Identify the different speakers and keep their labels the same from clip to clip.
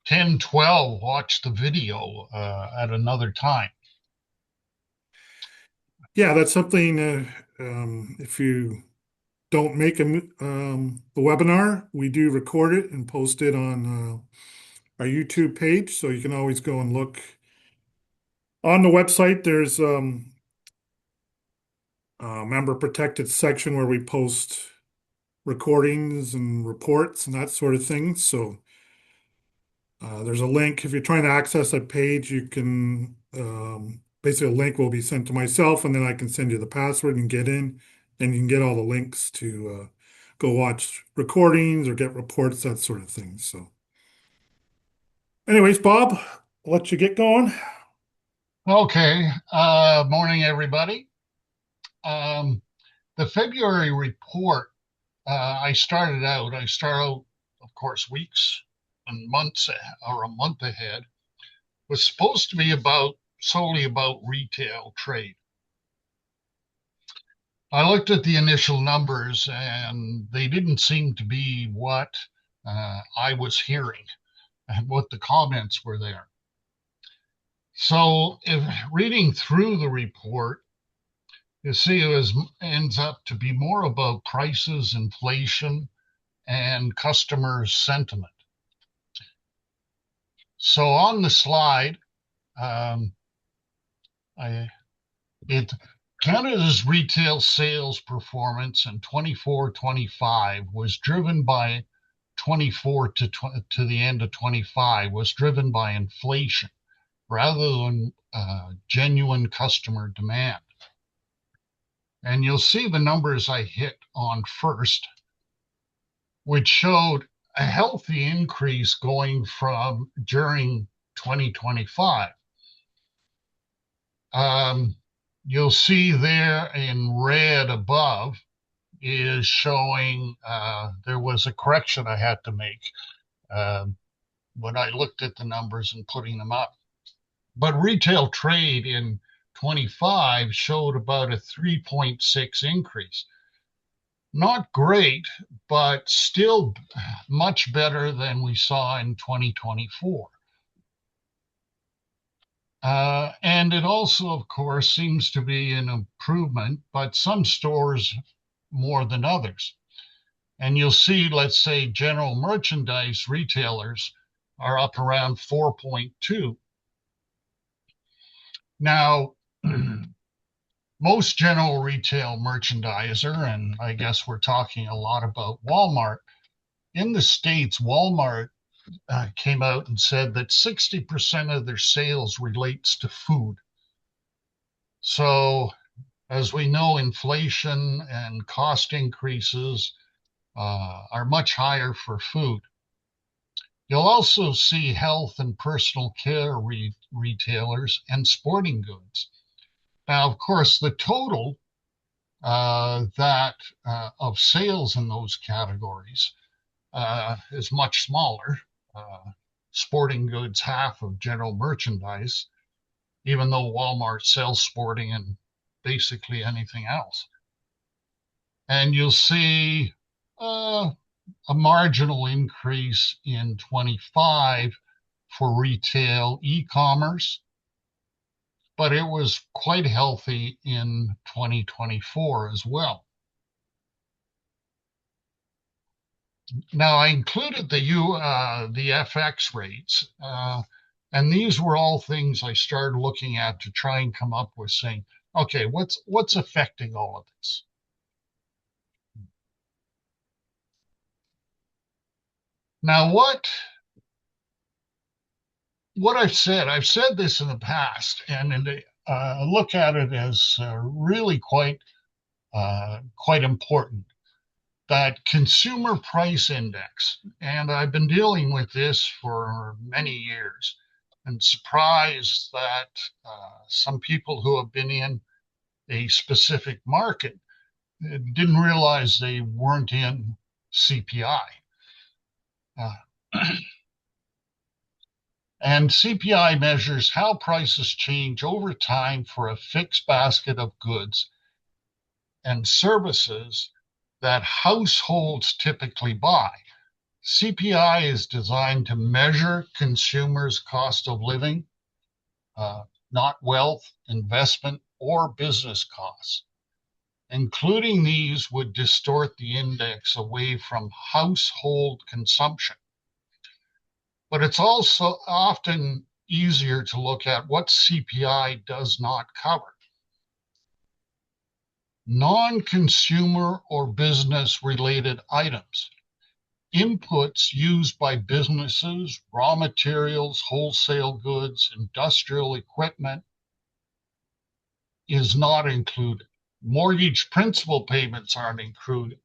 Speaker 1: 10, 12 watch the video at another time.
Speaker 2: Yeah, that's something. If you don't make a webinar, we do record it and post it on our YouTube page, so you can always go and look on the website. There's a member protected section where we post recordings and reports and that sort of thing. So there's a link. If you're trying to access that page, you can basically a link will be sent to myself, and then I can send you the password and get in, and you can get all the links to go watch recordings or get reports, that sort of thing. So, anyways, Bob, I'll let you get going.
Speaker 1: Okay, morning, everybody. Um, the February report, I start out, of course, weeks and months or a month ahead, was supposed to be solely about retail trade. I looked at the initial numbers and they didn't seem to be what I was hearing and what the comments were there. So, if reading through the report, you see ends up to be more about prices, inflation, and customer sentiment. So on the slide, um, I, it Canada's retail sales performance in 24-25 was driven by 24 to the end of 25 was driven by inflation rather than genuine customer demand. And you'll see the numbers I hit on first, which showed a healthy increase going from during 2025. Um, you'll see there in red above is showing there was a correction I had to make when I looked at the numbers and putting them up. But retail trade in 25 showed about a 3.6 increase. Not great, but still much better than we saw in 2024. And it also, of course, seems to be an improvement, but some stores more than others. And you'll see, let's say, general merchandise retailers are up around 4.2. Now, most general retail merchandiser, and I guess we're talking a lot about Walmart, in the States, Walmart came out and said that 60% of their sales relates to food. So, as we know, inflation and cost increases are much higher for food. You'll also see health and personal care retailers and sporting goods. Now, of course, the total that of sales in those categories is much smaller. Sporting goods, half of general merchandise, even though Walmart sells sporting and basically anything else. And you'll see a marginal increase in 25 for retail e-commerce, but it was quite healthy in 2024 as well. Now I included the FX rates, and these were all things I started looking at to try and come up with saying, okay, what's affecting all of this? Now what I've said this in the past, and look at it as really quite important. That consumer price index, and I've been dealing with this for many years, and surprised that some people who have been in a specific market didn't realize they weren't in CPI. Uh, And CPI measures how prices change over time for a fixed basket of goods and services that households typically buy. CPI is designed to measure consumers' cost of living, not wealth, investment, or business costs. Including these would distort the index away from household consumption. But it's also often easier to look at what CPI does not cover. Non-consumer or business-related items, inputs used by businesses, raw materials, wholesale goods, industrial equipment, is not included. Mortgage principal payments aren't included.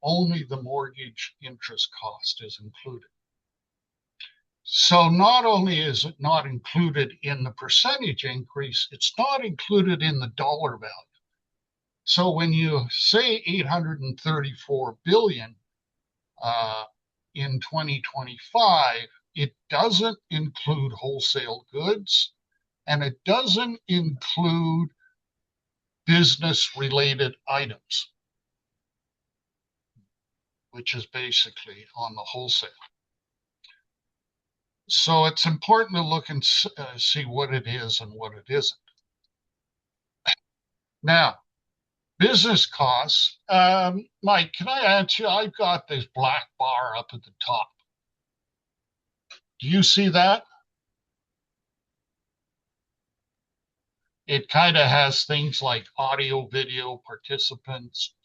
Speaker 1: Only the mortgage interest cost is included. So not only is it not included in the percentage increase, it's not included in the dollar value. So when you say 834 billion in 2025, it doesn't include wholesale goods, and it doesn't include business-related items, which is basically on the wholesale. So it's important to look and see what it is and what it isn't. Now, business costs. Mike, can I answer you? I've got this black bar up at the top. Do you see that? It kind of has things like audio, video, participants.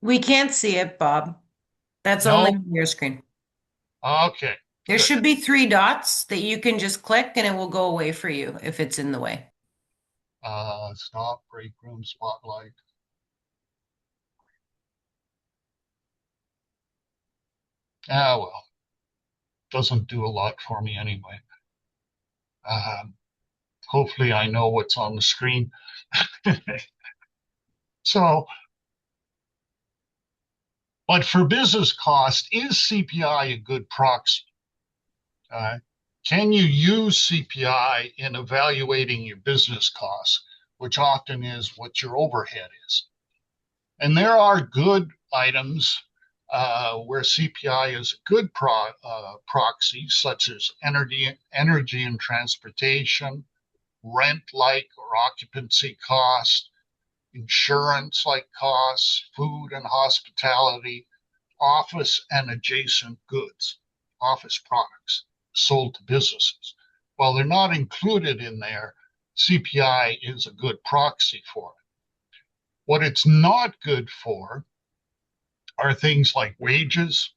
Speaker 3: We can't see it, Bob. That's
Speaker 1: No?
Speaker 3: only on your screen.
Speaker 1: Okay.
Speaker 3: There
Speaker 1: Good.
Speaker 3: should be 3 dots that you can just click and it will go away for you if it's in the way.
Speaker 1: Stop, break room, spotlight. Well, doesn't do a lot for me anyway. Hopefully I know what's on the screen. So, but for business cost, is CPI a good proxy? Can you use CPI in evaluating your business costs, which often is what your overhead is? And there are good items where CPI is a good proxy, such as energy and transportation, rent-like or occupancy cost, insurance-like costs, food and hospitality, office and adjacent goods, office products sold to businesses. While they're not included in there, CPI is a good proxy for it. What it's not good for are things like wages,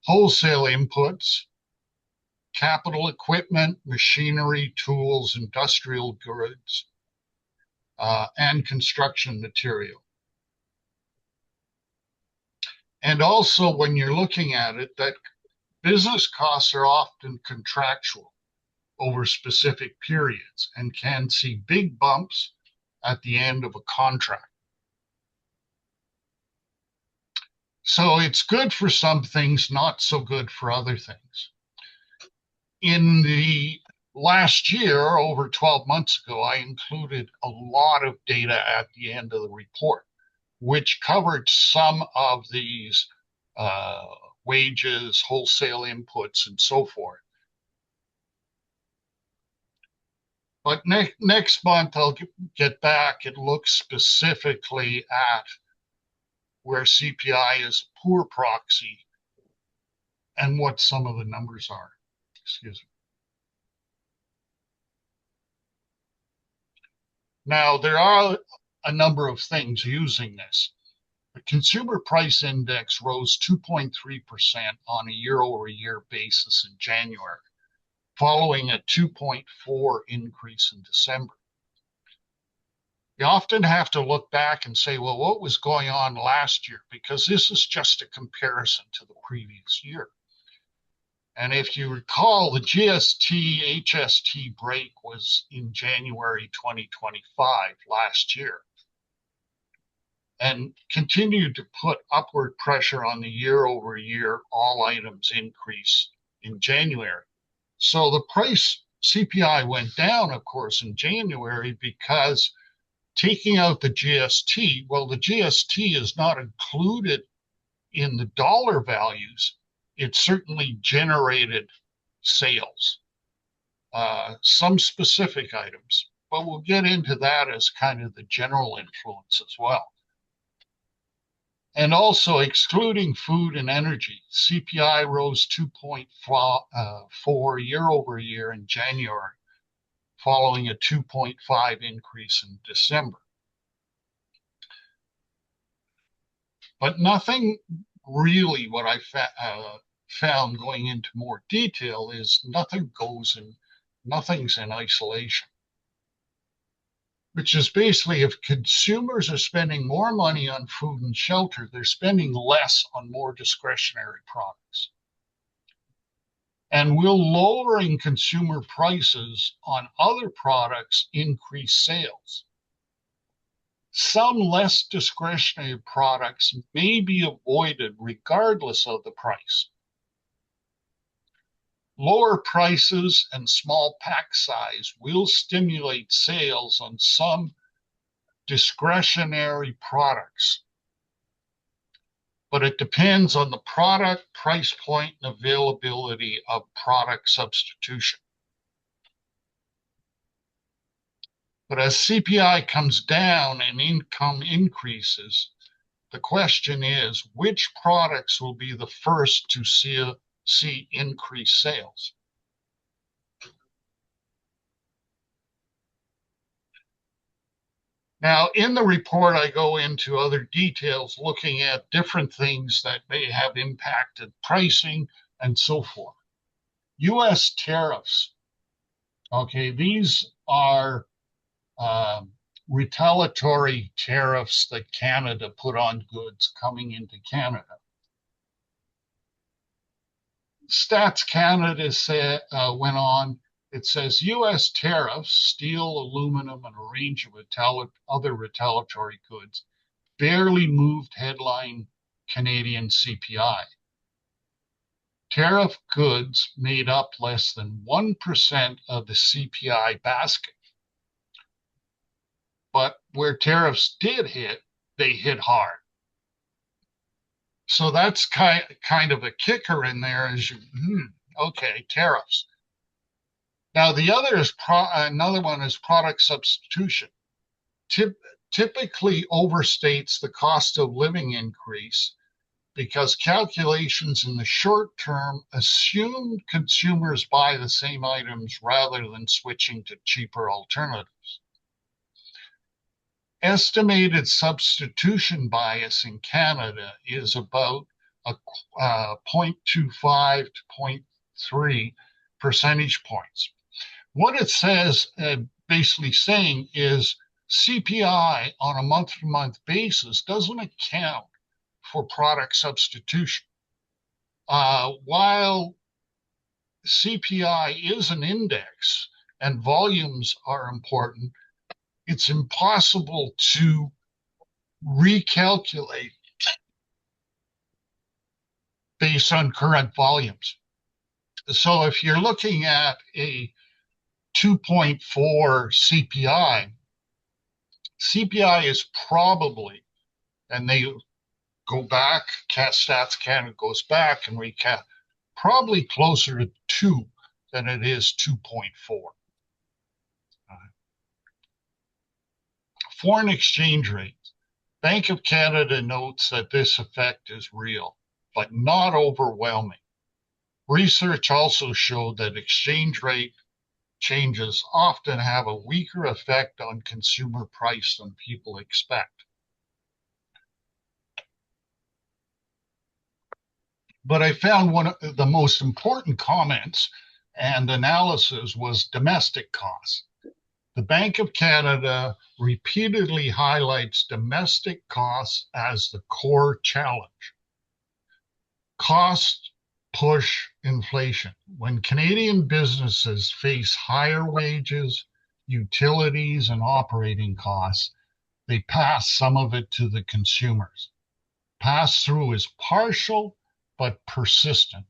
Speaker 1: wholesale inputs, capital equipment, machinery, tools, industrial goods, and construction material. And also, when you're looking at it, that business costs are often contractual over specific periods and can see big bumps at the end of a contract. So it's good for some things, not so good for other things. In the last year, over 12 months ago, I included a lot of data at the end of the report, which covered some of these wages, wholesale inputs, and so forth. But next month, I'll get back and look specifically at where CPI is a poor proxy and what some of the numbers are. Excuse me. Now, there are a number of things using this. The consumer price index rose 2.3% on a year-over-year basis in January, following a 2.4 increase in December. You often have to look back and say, well, what was going on last year? Because this is just a comparison to the previous year. And if you recall, the GST HST break was in January 2025 last year, and continued to put upward pressure on the year-over-year all items increase in January. So the price CPI went down, of course, in January because taking out the GST, well, the GST is not included in the dollar values, it certainly generated sales, some specific items, but we'll get into that as kind of the general influence as well. And also, excluding food and energy, CPI rose 2.4 year over year in January, following a 2.5 increase in December. But nothing really, what I found going into more detail is nothing's in isolation. Which is basically, if consumers are spending more money on food and shelter, they're spending less on more discretionary products. And will lowering consumer prices on other products increase sales? Some less discretionary products may be avoided regardless of the price. Lower prices and small pack size will stimulate sales on some discretionary products, but it depends on the product, price point, and availability of product substitution. But as CPI comes down and income increases, the question is, which products will be the first to see increased sales? Now, in the report, I go into other details looking at different things that may have impacted pricing and so forth. U.S. tariffs. Okay, these are retaliatory tariffs that Canada put on goods coming into Canada. Stats Canada went on. It says U.S. tariffs, steel, aluminum, and a range of other retaliatory goods barely moved headline Canadian CPI. Tariff goods made up less than 1% of the CPI basket. But where tariffs did hit, they hit hard. So that's kind of a kicker in there as okay, tariffs. Now the other is another one is product substitution. Typically overstates the cost of living increase because calculations in the short term assume consumers buy the same items rather than switching to cheaper alternatives. Estimated substitution bias in Canada is about 0.25 to 0.3 percentage points. What it says, basically saying, is CPI on a month-to-month basis doesn't account for product substitution. While CPI is an index and volumes are important, it's impossible to recalculate based on current volumes. So if you're looking at a 2.4 CPI is probably, and they go back, Stats Canada goes back and recap, probably closer to 2 than it is 2.4. Foreign exchange rates. Bank of Canada notes that this effect is real, but not overwhelming. Research also showed that exchange rate changes often have a weaker effect on consumer price than people expect. But I found one of the most important comments and analysis was domestic costs. The Bank of Canada repeatedly highlights domestic costs as the core challenge. Costs push inflation. When Canadian businesses face higher wages, utilities, and operating costs, they pass some of it to the consumers. Pass-through is partial, but persistent.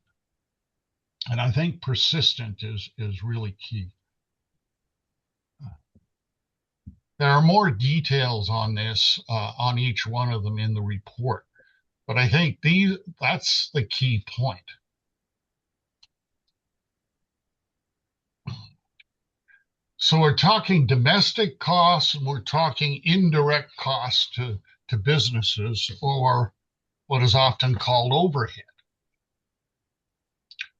Speaker 1: And I think persistent is really key. There are more details on this, on each one of them in the report. But I think that's the key point. So we're talking domestic costs and we're talking indirect costs to businesses, or what is often called overhead.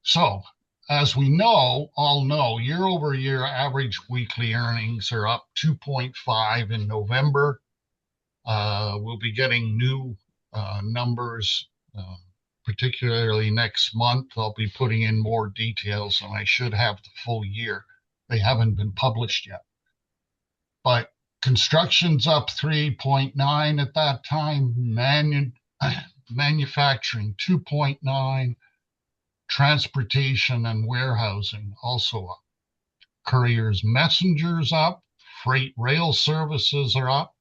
Speaker 1: So as we all know, year over year average weekly earnings are up 2.5 in November. We'll be getting new numbers, particularly next month. I'll be putting in more details, and I should have the full year. They haven't been published yet. But construction's up 3.9 at that time, manufacturing 2.9, transportation and warehousing also up. Couriers, messengers up, freight rail services are up.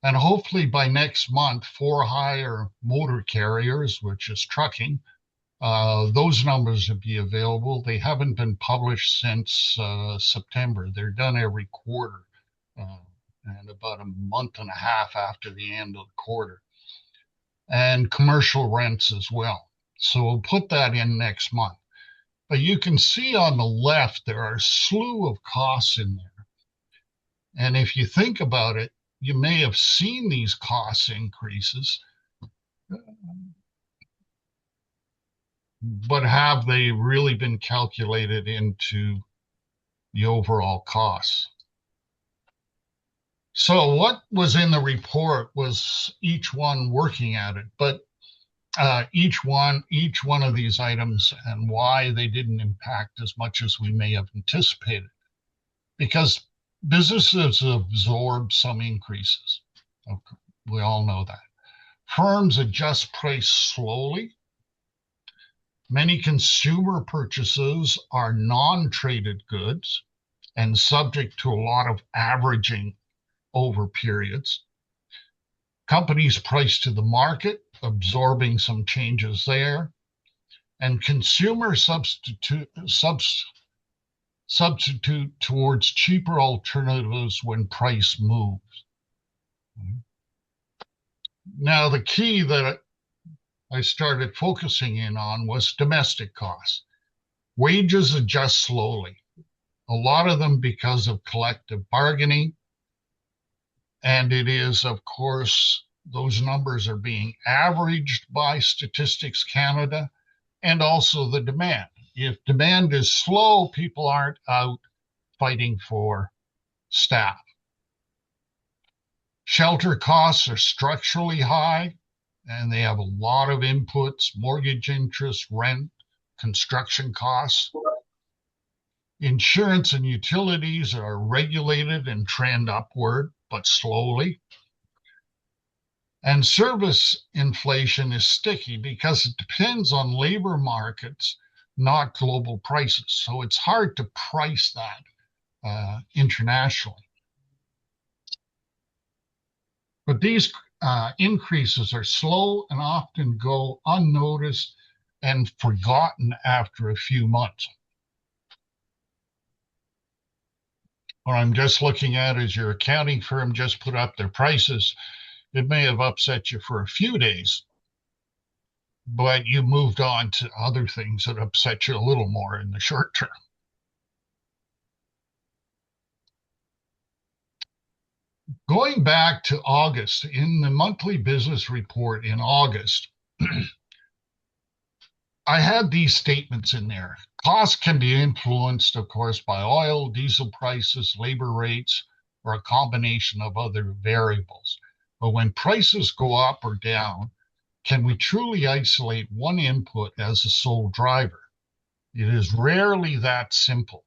Speaker 1: And hopefully by next month, for hire motor carriers, which is trucking, those numbers will be available. They haven't been published since September. They're done every quarter, and about a month and a half after the end of the quarter. And commercial rents as well. So we'll put that in next month. But you can see on the left, there are a slew of costs in there. And if you think about it, you may have seen these cost increases, but have they really been calculated into the overall costs? So what was in the report was each one working at it, but each one of these items and why they didn't impact as much as we may have anticipated. Because businesses absorb some increases. We all know that. Firms adjust price slowly. Many consumer purchases are non-traded goods and subject to a lot of averaging over periods. Companies price to the market, absorbing some changes there. And consumer substitute towards cheaper alternatives when price moves. Now, the key that I started focusing in on was domestic costs. Wages adjust slowly, a lot of them because of collective bargaining. And it is, of course, those numbers are being averaged by Statistics Canada and also the demand. If demand is slow, people aren't out fighting for staff. Shelter costs are structurally high, and they have a lot of inputs: mortgage interest, rent, construction costs. Insurance and utilities are regulated and trend upward, but slowly. And service inflation is sticky because it depends on labor markets, not global prices. So it's hard to price that internationally. But these increases are slow and often go unnoticed and forgotten after a few months. What I'm just looking at is your accounting firm just put up their prices. It may have upset you for a few days, but you moved on to other things that upset you a little more in the short term. Going back to August, in the monthly business report in August, I had these statements in there. Costs can be influenced, of course, by oil, diesel prices, labor rates, or a combination of other variables. But when prices go up or down, can we truly isolate one input as the sole driver? It is rarely that simple.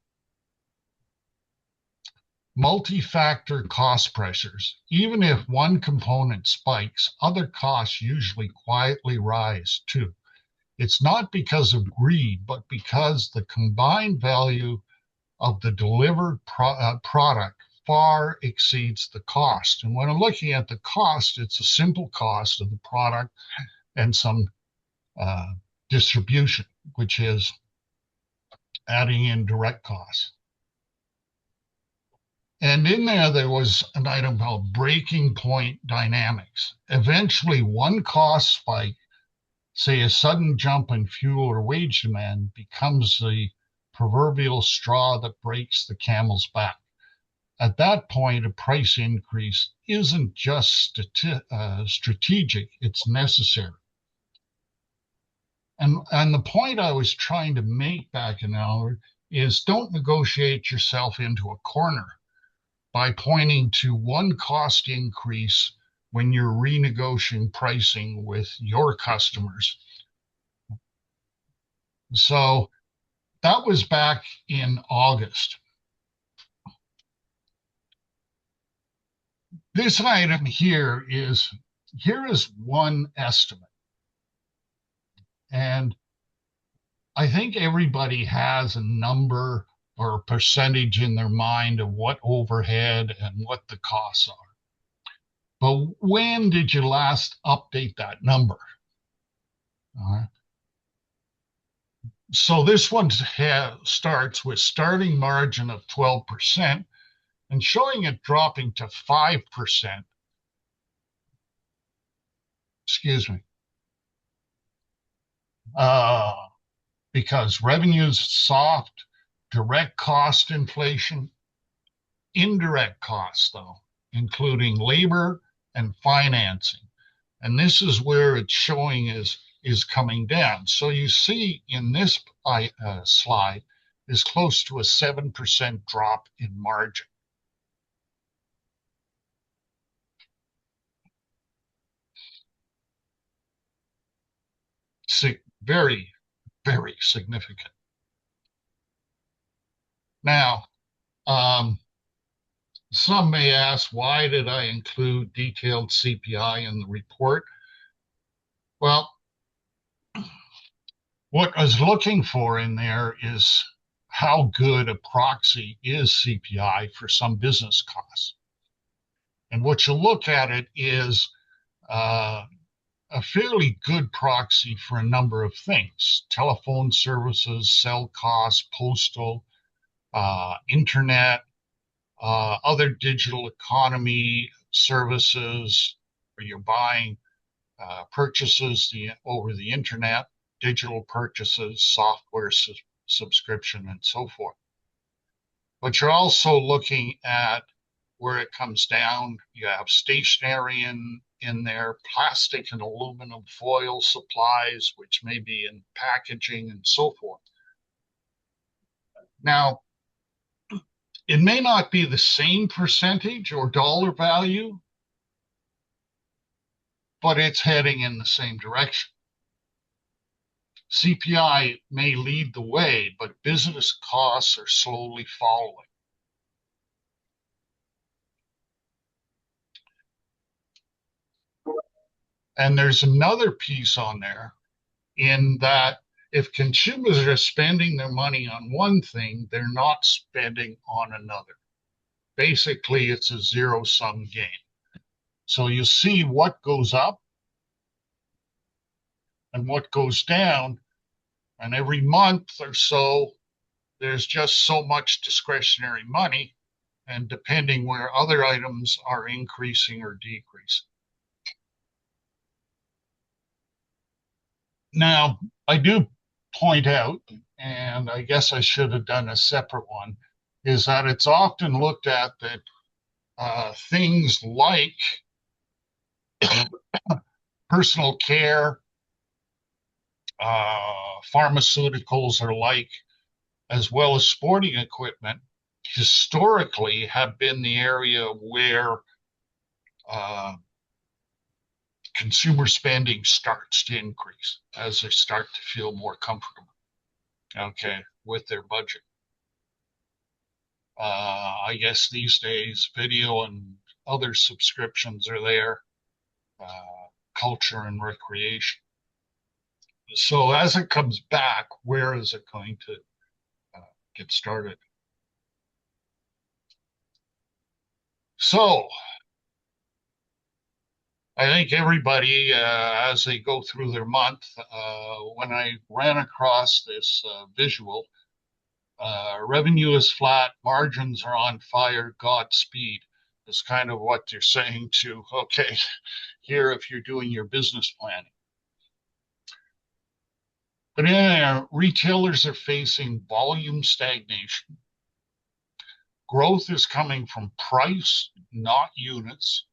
Speaker 1: Multi-factor cost pressures. Even if one component spikes, other costs usually quietly rise too. It's not because of greed, but because the combined value of the delivered product far exceeds the cost. And when I'm looking at the cost, it's a simple cost of the product and some distribution, which is adding in direct costs. And in there was an item called breaking point dynamics. Eventually, one cost spike, say a sudden jump in fuel or wage demand, becomes the proverbial straw that breaks the camel's back. At that point, a price increase isn't just strategic, it's necessary. And the point I was trying to make back in hour is don't negotiate yourself into a corner by pointing to one cost increase when you're renegotiating pricing with your customers. So that was back in August. This item here is one estimate. And I think everybody has a number or a percentage in their mind of what overhead and what the costs are. But when did you last update that number? So this one starts with starting margin of 12% and showing it dropping to 5%. Excuse me. Because revenues soft, direct cost inflation, indirect costs, though, including labor and financing. And this is where it's showing is coming down. So you see in this slide is close to a 7% drop in margin. Very, very significant. Now, some may ask, why did I include detailed CPI in the report? Well, what I was looking for in there is how good a proxy is CPI for some business costs. And what you look at it is a fairly good proxy for a number of things: telephone services, cell costs, postal, internet, other digital economy services, where you're buying purchases over the internet, digital purchases, software subscription, and so forth. But you're also looking at where it comes down. You have stationery in there, plastic and aluminum foil supplies, which may be in packaging and so forth. Now, it may not be the same percentage or dollar value, but it's heading in the same direction. CPI may lead the way, but business costs are slowly following. And there's another piece on there in that if consumers are spending their money on one thing, they're not spending on another. Basically, it's a zero-sum game. So you see what goes up and what goes down, and every month or so, there's just so much discretionary money, and depending where other items are increasing or decreasing. Now, I do point out, and I guess I should have done a separate one, is that it's often looked at that things like personal care, pharmaceuticals are like, as well as sporting equipment, historically have been the area where consumer spending starts to increase as they start to feel more comfortable, okay, with their budget. I guess these days, video and other subscriptions are there, culture and recreation. So as it comes back, where is it going to get started? So I think everybody, as they go through their month, when I ran across this visual, Revenue is flat, margins are on fire, Godspeed is kind of what they're saying to, okay, here if you're doing your business planning. But retailers are facing volume stagnation. Growth is coming from price, not units.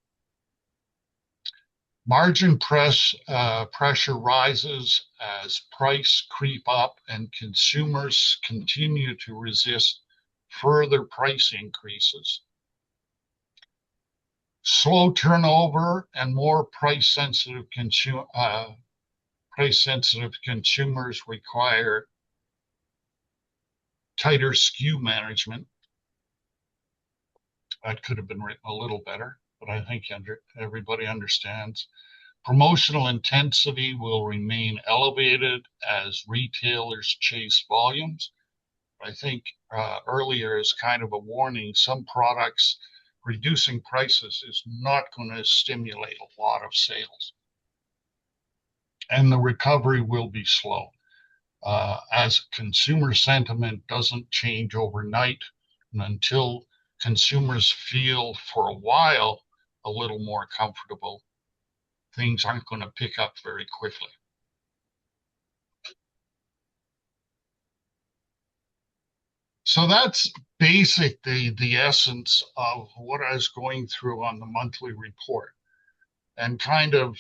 Speaker 1: Margin pressure rises as price creep up and consumers continue to resist further price increases. Slow turnover and more price-sensitive consumers require tighter SKU management. That could have been written a little better, but I think everybody understands. Promotional intensity will remain elevated as retailers chase volumes. I think earlier is kind of a warning. Some products reducing prices is not going to stimulate a lot of sales. And the recovery will be slow as consumer sentiment doesn't change overnight, and until consumers feel for a while a little more comfortable, things aren't going to pick up very quickly. So that's basically the essence of what I was going through on the monthly report, and kind of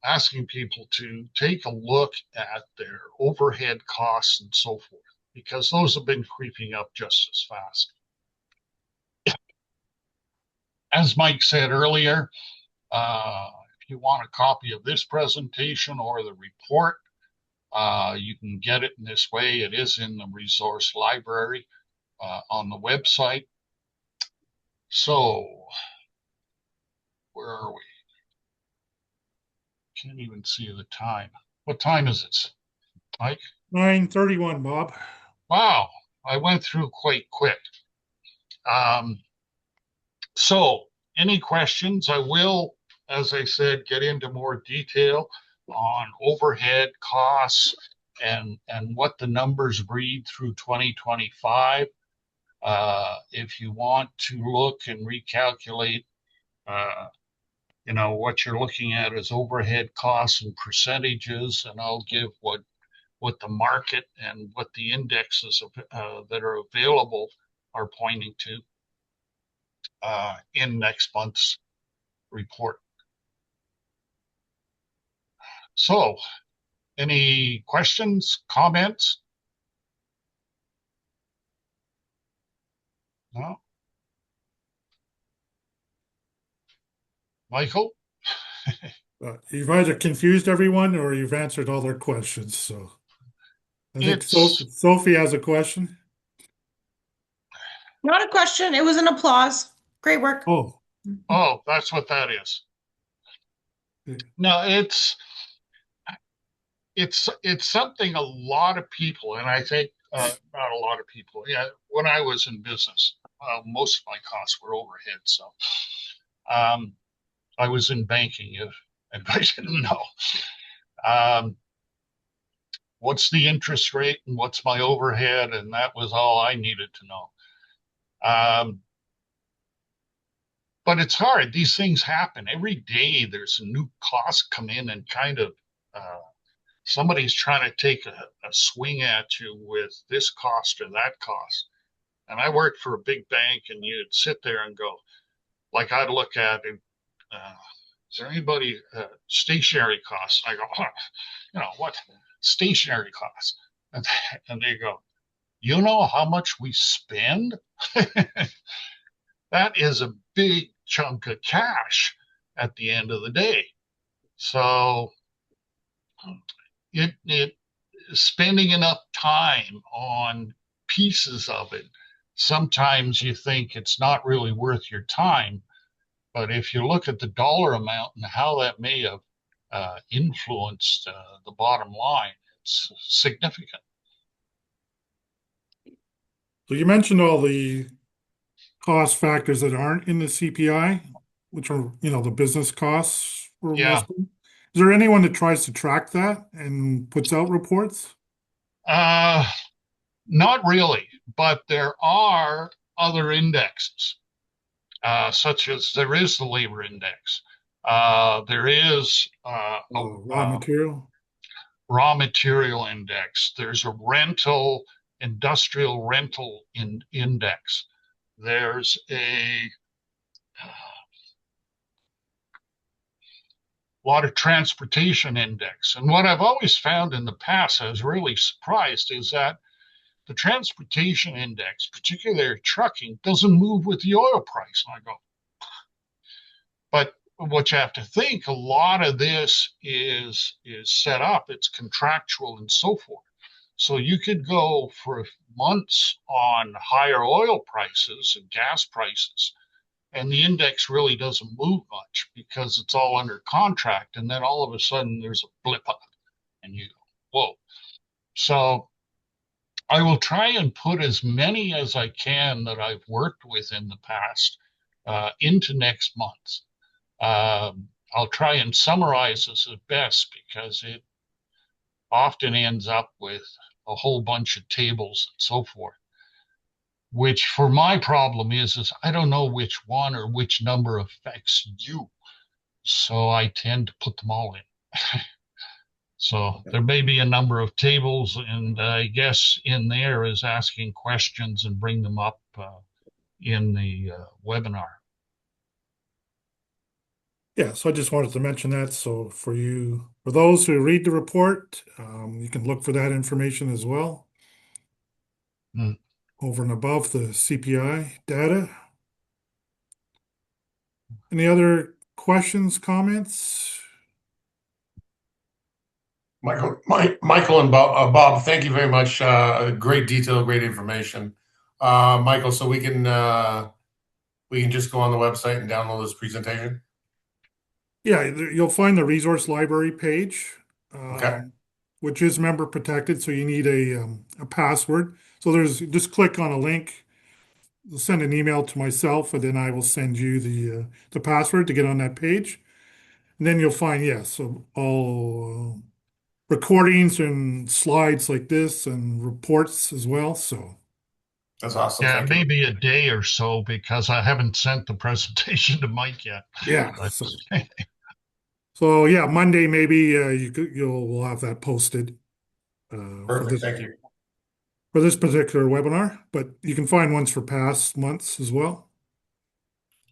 Speaker 1: asking people to take a look at their overhead costs and so forth, because those have been creeping up just as fast. As Mike said earlier, if you want a copy of this presentation or the report, you can get it in this way. It is in the resource library on the website. So, where are we? Can't even see the time. What time is it, Mike?
Speaker 2: 9:31, Bob.
Speaker 1: Wow, I went through quite quick. So, any questions? I will, as I said, get into more detail on overhead costs and what the numbers read through 2025. If you want to look and recalculate, what you're looking at is overhead costs and percentages, and I'll give what the market and what the indexes that are available are pointing to in next month's report. So, any questions, comments? No? Michael?
Speaker 2: You've either confused everyone or you've answered all their questions. So I think Sophie has a question.
Speaker 3: Not a question. It was an applause. Great work.
Speaker 2: Oh,
Speaker 1: that's what that is.
Speaker 2: Yeah.
Speaker 1: No, it's something a lot of people, and I think not a lot of people. Yeah, when I was in business, most of my costs were overhead. So I was in banking, if anybody didn't know. What's the interest rate and what's my overhead? And that was all I needed to know. But it's hard. These things happen every day. There's a new cost come in, and kind of somebody's trying to take a swing at you with this cost or that cost. And I worked for a big bank, and you'd sit there and go, like I'd look at it, is there anybody stationary costs? I go, what stationary costs? And they go, you know how much we spend? That is a big chunk of cash at the end of the day. So it spending enough time on pieces of it, sometimes you think it's not really worth your time. But if you look at the dollar amount and how that may have influenced the bottom line, it's significant.
Speaker 2: So you mentioned all the cost factors that aren't in the CPI, which are, the business costs we're listing. Is there anyone that tries to track that and puts out reports?
Speaker 1: Not really, but there are other indexes, such as there is the labor index. There is
Speaker 2: Raw material.
Speaker 1: raw material index. There's a industrial rental index. There's a lot of transportation index. And what I've always found in the past, I was really surprised, is that the transportation index, particularly trucking, doesn't move with the oil price. And I go, but what you have to think, a lot of this is set up, it's contractual and so forth. So you could go for months on higher oil prices and gas prices, and the index really doesn't move much because it's all under contract. And then all of a sudden there's a blip up, and you go, whoa. So I will try and put as many as I can that I've worked with in the past into next month. I'll try and summarize this as best because it often ends up with a whole bunch of tables and so forth, which for my problem is I don't know which one or which number affects you. So I tend to put them all in. So there may be a number of tables, and I guess in there is asking questions and bring them up in the webinar.
Speaker 2: Yeah, so I just wanted to mention that. So for those who read the report, you can look for that information as well. Over and above the CPI data. Any other questions, comments?
Speaker 4: Michael and Bob, thank you very much. Great detail, great information. Michael, so we can just go on the website and download this presentation?
Speaker 2: Yeah, you'll find the resource library page,
Speaker 4: Okay.
Speaker 2: which is member protected, so you need a password. So just click on a link, send an email to myself, and then I will send you the password to get on that page. And then you'll find, so all recordings and slides like this and reports as well. So
Speaker 4: That's awesome.
Speaker 1: Yeah,
Speaker 4: Thank you.
Speaker 1: maybe a day or so because I haven't sent the presentation to Mike yet.
Speaker 2: yeah,
Speaker 1: But-
Speaker 2: so yeah, Monday maybe we'll have that posted for
Speaker 4: Perfect. Thank you.
Speaker 2: for this particular webinar, but you can find ones for past months as well.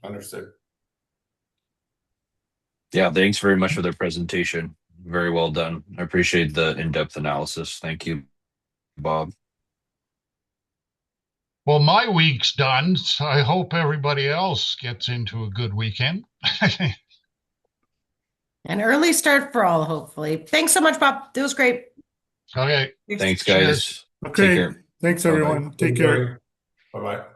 Speaker 4: Understood.
Speaker 5: Yeah, thanks very much for the presentation. Very well done. I appreciate the in-depth analysis. Thank you, Bob.
Speaker 1: Well, my week's done. So I hope everybody else gets into a good weekend.
Speaker 3: An early start for all, hopefully. Thanks so much, Bob. That was great.
Speaker 1: Okay.
Speaker 5: Thanks,
Speaker 1: Cheers.
Speaker 5: guys.
Speaker 2: Okay,
Speaker 5: Take care.
Speaker 2: thanks
Speaker 4: Bye-bye.
Speaker 2: everyone. Take care.
Speaker 4: Bye-bye.